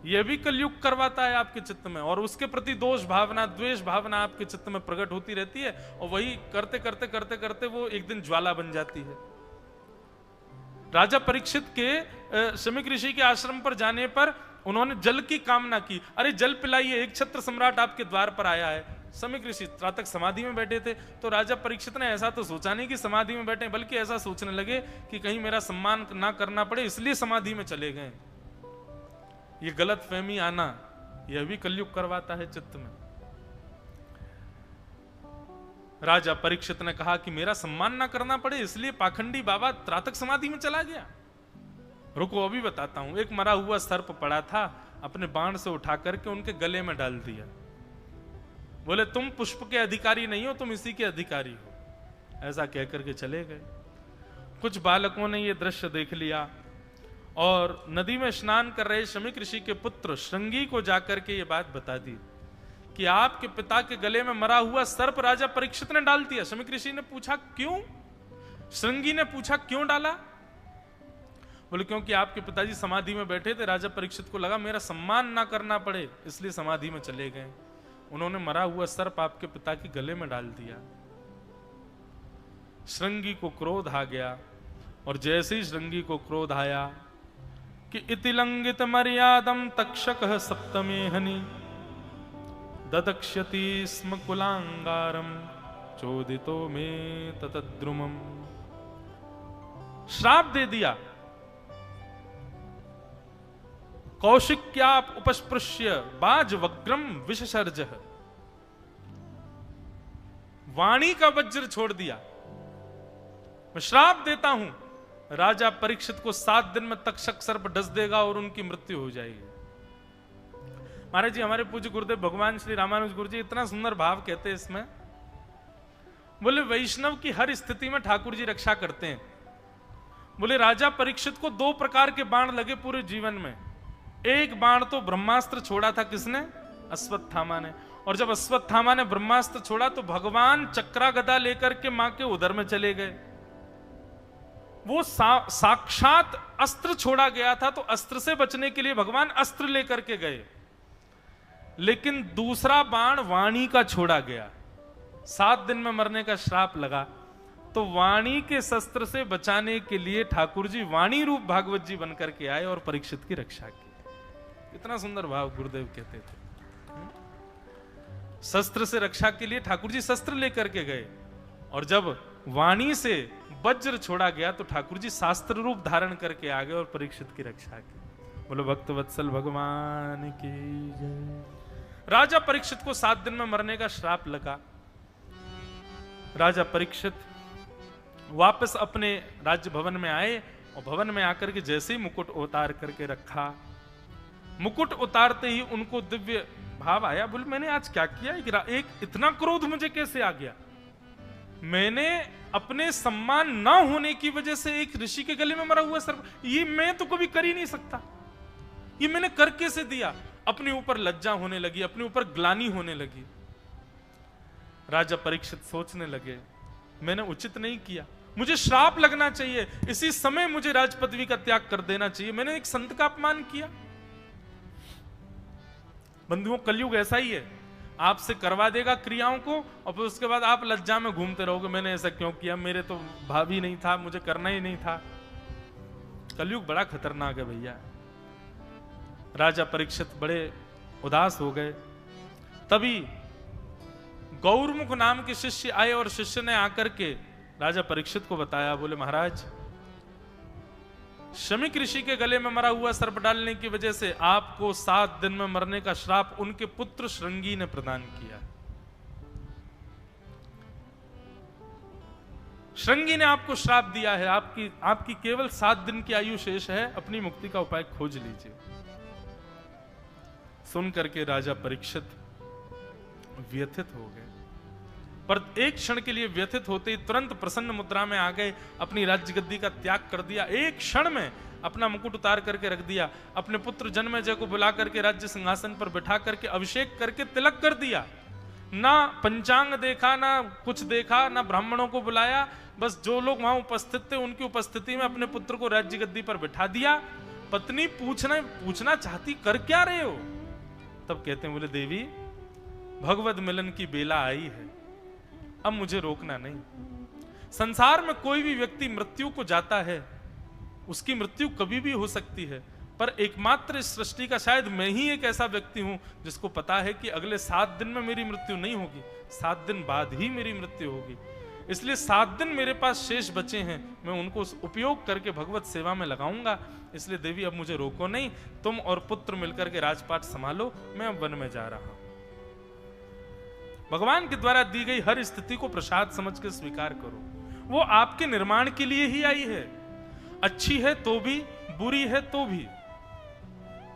यह भी कलयुग करवाता है आपके चित्त में, और उसके प्रति दोष भावना, द्वेष भावना आपके चित्त में प्रकट होती रहती है, और वही करते करते करते करते वो एक दिन ज्वाला बन जाती है। राजा परीक्षित के शमीक ऋषि के आश्रम पर जाने पर उन्होंने जल की कामना की। अरे जल पिलाइए, एक छत्र सम्राट आपके द्वार पर आया है। शमीक ऋषि त्रातक समाधि में बैठे थे, तो राजा परीक्षित ने ऐसा तो सोचा नहीं कि समाधि में बैठे, बल्कि ऐसा सोचने लगे कि कहीं मेरा सम्मान ना करना पड़े, इसलिए समाधि में चले गए। ये गलत फहमी आना, यह भी कलयुग करवाता है चित्त में। राजा परीक्षित ने कहा कि मेरा सम्मान ना करना पड़े, इसलिए पाखंडी बाबा त्रातक समाधि में चला गया। रुको अभी बताता हूं। एक मरा हुआ सर्प पड़ा था, अपने बाण से उठा करके उनके गले में डाल दिया। बोले तुम पुष्प के अधिकारी नहीं हो, तुम इसी के अधिकारी हो। ऐसा कहकर के चले गए। कुछ बालकों ने यह दृश्य देख लिया और नदी में स्नान कर रहे शमीक ऋषि के पुत्र श्रृंगी को जाकर के ये बात बता दी कि आपके पिता के गले में मरा हुआ सर्प राजा परीक्षित ने डाल दिया। शमीक ऋषि ने पूछा क्यों? श्रृंगी ने पूछा क्यों डाला? बोले क्योंकि आपके पिताजी समाधि में बैठे थे, राजा परीक्षित को लगा मेरा सम्मान ना करना पड़े, इसलिए समाधि में चले गए। उन्होंने मरा हुआ सर्प आपके पिता के गले में डाल दिया। श्रृंगी को क्रोध आ गया, और जैसे ही श्रृंगी को क्रोध आया कि इति लंघित मर्यादम तक्षकः सप्तमे हनि ददक्ष्यति स्म कुलांगारम चोदितो में ततद्रुमम। श्राप दे दिया। कौशिक्याप उपस्पृश्य बाज वग्रम विषसर्जः। वाणी का वज्र छोड़ दिया। मैं श्राप देता हूं, राजा परीक्षित को 7 दिन में तक्षक सर्प डस देगा और उनकी मृत्यु हो जाएगी। महाराज जी, हमारे पूज्य गुरुदेव भगवान श्री रामानुज गुरु जी इतना सुंदर भाव कहते हैं इसमें। बोले वैष्णव की हर स्थिति में ठाकुर जी रक्षा करते हैं। बोले राजा परीक्षित को 2 प्रकार के बाण लगे पूरे जीवन में। एक बाण तो ब्रह्मास्त्र छोड़ा था, किसने? अश्वत्थामा ने। और जब अश्वत्थामा ने ब्रह्मास्त्र छोड़ा तो भगवान चक्रा गदा लेकर के मां के उदर में चले गए। वो साक्षात अस्त्र छोड़ा गया था, तो अस्त्र से बचने के लिए भगवान अस्त्र लेकर के गए। लेकिन दूसरा बाण वाणी का छोड़ा गया। 7 दिन में मरने का श्राप लगा, तो वाणी के शस्त्र से बचाने के लिए ठाकुर जी वाणी रूप भागवत जी बनकर के आए और परीक्षित की रक्षा की। इतना सुंदर भाव गुरुदेव कहते थे। शस्त्र से रक्षा के लिए ठाकुर जी शस्त्र लेकर के गए, और जब वाणी से वज्र छोड़ा गया तो ठाकुर जी शास्त्र रूप धारण करके आ गए और परीक्षित की रक्षा की। बोलो भक्त वत्सल भगवान की जय। राजा परीक्षित को 7 दिन में मरने का श्राप लगा। राजा परीक्षित वापस अपने राज्य भवन में आए, और भवन में आकर के जैसे ही मुकुट उतार करके रखा, मुकुट उतारते ही उनको दिव्य भाव आया। बोले मैंने आज क्या किया? एक इतना क्रोध मुझे कैसे आ गया? मैंने अपने सम्मान ना होने की वजह से एक ऋषि के गले में मरा हुआ सर्प, ये मैं तो कभी कर ही नहीं सकता, ये मैंने कर कैसे दिया? अपने ऊपर लज्जा होने लगी, अपने ऊपर ग्लानि होने लगी। राजा परीक्षित सोचने लगे मैंने उचित नहीं किया, मुझे श्राप लगना चाहिए, इसी समय मुझे राजपदवी का त्याग कर देना चाहिए, मैंने एक संत का अपमान किया। बंधुओं, कलयुग ऐसा ही है, आपसे करवा देगा क्रियाओं को और फिर उसके बाद आप लज्जा में घूमते रहोगे, मैंने ऐसा क्यों किया, मेरे तो भावी नहीं था, मुझे करना ही नहीं था। कलयुग बड़ा खतरनाक है भैया। राजा परीक्षित बड़े उदास हो गए। तभी गौरमुख नाम के शिष्य आए और शिष्य ने आकर के राजा परीक्षित को बताया। बोले महाराज, शमिक ऋषि के गले में मरा हुआ सर्प डालने की वजह से आपको 7 दिन में मरने का श्राप उनके पुत्र श्रृंगी ने प्रदान किया। श्रृंगी ने आपको श्राप दिया है, आपकी केवल 7 दिन की आयु शेष है, अपनी मुक्ति का उपाय खोज लीजिए। सुन करके राजा परीक्षित व्यथित हो गए, पर एक क्षण के लिए व्यथित होते ही तुरंत प्रसन्न मुद्रा में आ गए, अपनी राज्य गद्दी का त्याग कर दिया। एक क्षण में अपना मुकुट उतार करके रख दिया, अपने पुत्र जन्मेजय को बुला करके राज्य सिंहासन पर बिठा करके अभिषेक करके तिलक कर दिया। ना पंचांग देखा, ना कुछ देखा, ना ब्राह्मणों को बुलाया, बस जो लोग वहां उपस्थित थे उनकी उपस्थिति में अपने पुत्र को राज्य गद्दी पर बिठा दिया। पत्नी पूछना चाहती कर क्या रहे हो? तब कहते हैं, बोले देवी, भगवत मिलन की बेला आई है, अब मुझे रोकना नहीं। संसार में कोई भी व्यक्ति मृत्यु को जाता है, उसकी मृत्यु कभी भी हो सकती है, पर एकमात्र इस सृष्टि का शायद मैं ही एक ऐसा व्यक्ति हूं जिसको पता है कि अगले 7 दिन में मेरी मृत्यु नहीं होगी, 7 दिन बाद ही मेरी मृत्यु होगी। इसलिए 7 दिन मेरे पास शेष बचे हैं, मैं उनको उपयोग करके भगवत सेवा में लगाऊंगा। इसलिए देवी अब मुझे रोको नहीं, तुम और पुत्र मिलकर के राजपाट संभालो, मैं अब वन में जा रहा हूं। भगवान के द्वारा दी गई हर स्थिति को प्रसाद समझ के स्वीकार करो, वो आपके निर्माण के लिए ही आई है। अच्छी है तो भी, बुरी है तो भी,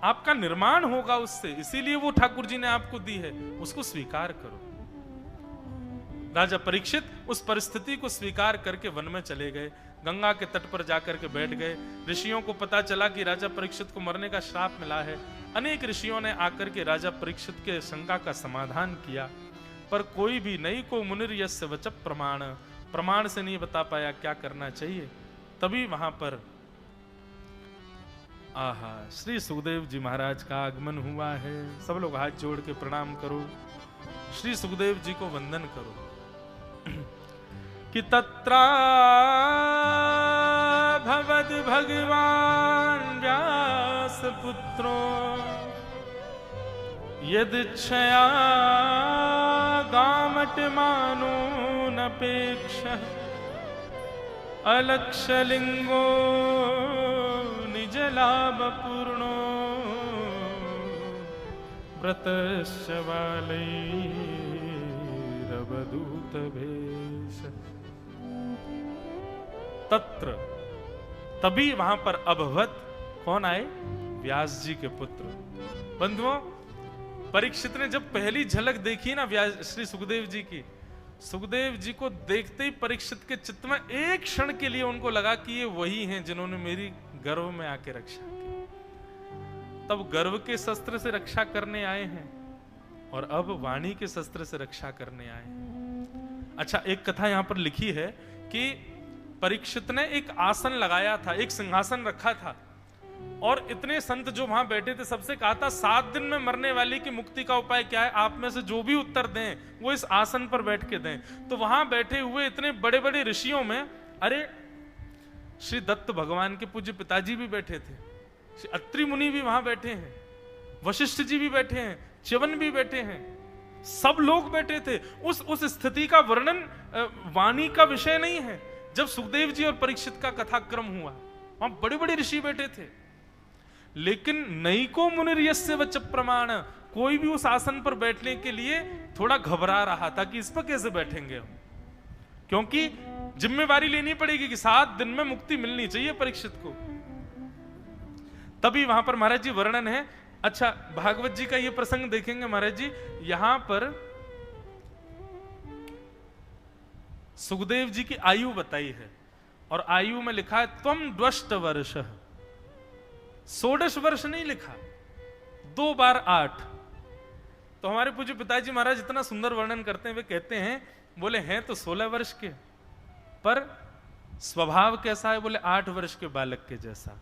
आपका निर्माण होगा उससे, इसीलिए वो ठाकुर जी ने आपको दी है, उसको स्वीकार करो। राजा परीक्षित उस परिस्थिति को स्वीकार करके वन में चले गए, गंगा के तट पर जाकर के बैठ गए। ऋषियों को पता चला कि राजा परीक्षित को मरने का श्राप मिला है। अनेक ऋषियों ने आकर के राजा परीक्षित के शंका का समाधान किया, पर कोई भी नहीं को मुनिर यस्य वच प्रमाण से नहीं बता पाया क्या करना चाहिए। तभी वहां पर श्री सुखदेव जी महाराज का आगमन हुआ है। सब लोग हाथ जोड़ के प्रणाम करो, श्री सुखदेव जी को वंदन करो। कि तत्रा भवद भगवान व्यास पुत्रो यदिच्छया गामट मानो नपेक्ष अलक्षलिंगो निज लाभ पूर्णो व्रतश्च बालैरवधूत भेष। तत्र, तभी वहां पर अभवत कौन आए? व्यास जी के पुत्र। बंधुओं, परीक्षित ने जब पहली झलक देखी ना व्यास श्री सुखदेव जी की, सुखदेव जी को देखते ही परीक्षित के चित्त में एक क्षण के लिए उनको लगा कि ये वही हैं जिन्होंने मेरी गर्भ में आके रक्षा की। तब गर्भ के शस्त्र से रक्षा करने आए हैं और अब वाणी के शस्त्र से रक्षा करने आए हैं। अच्छा, एक कथा यहां पर लिखी है कि परीक्षित ने एक आसन लगाया था, एक सिंहासन रखा था, और इतने संत जो वहां बैठे थे सबसे कहा था 7 दिन में मरने वाली की मुक्ति का उपाय क्या है, आप में से जो भी उत्तर दें वो इस आसन पर बैठ के दें। तो वहां बैठे हुए इतने बड़े बड़े ऋषियों में, अरे श्री दत्त भगवान के पूज्य पिताजी भी बैठे थे, श्री अत्रि मुनि भी वहां बैठे हैं, वशिष्ठ जी भी बैठे हैं, च्यवन भी बैठे हैं, सब लोग बैठे थे। उस स्थिति का वर्णन वाणी का विषय नहीं है। जब सुखदेव जी और परीक्षित का कथाक्रम हुआ, वहां बड़े बड़े ऋषि बैठे थे, लेकिन नैको मुनिर्यस्य वच प्रमाण, कोई भी उस आसन पर बैठने के लिए थोड़ा घबरा रहा था कि इस पर कैसे बैठेंगे हम, क्योंकि जिम्मेवारी लेनी पड़ेगी कि 7 दिन में मुक्ति मिलनी चाहिए परीक्षित को। तभी वहां पर महाराज जी वर्णन है। अच्छा, भागवत जी का ये प्रसंग देखेंगे महाराज जी, यहां पर सुखदेव जी की आयु बताई है और आयु में लिखा है त्वम द्वष्ट वर्ष, 16 वर्ष नहीं लिखा, 2 बार 8। तो हमारे पूज्य पिताजी महाराज इतना सुंदर वर्णन करते हैं, वे कहते हैं, बोले हैं तो 16 वर्ष के, पर स्वभाव कैसा है? बोले 8 वर्ष के बालक के जैसा।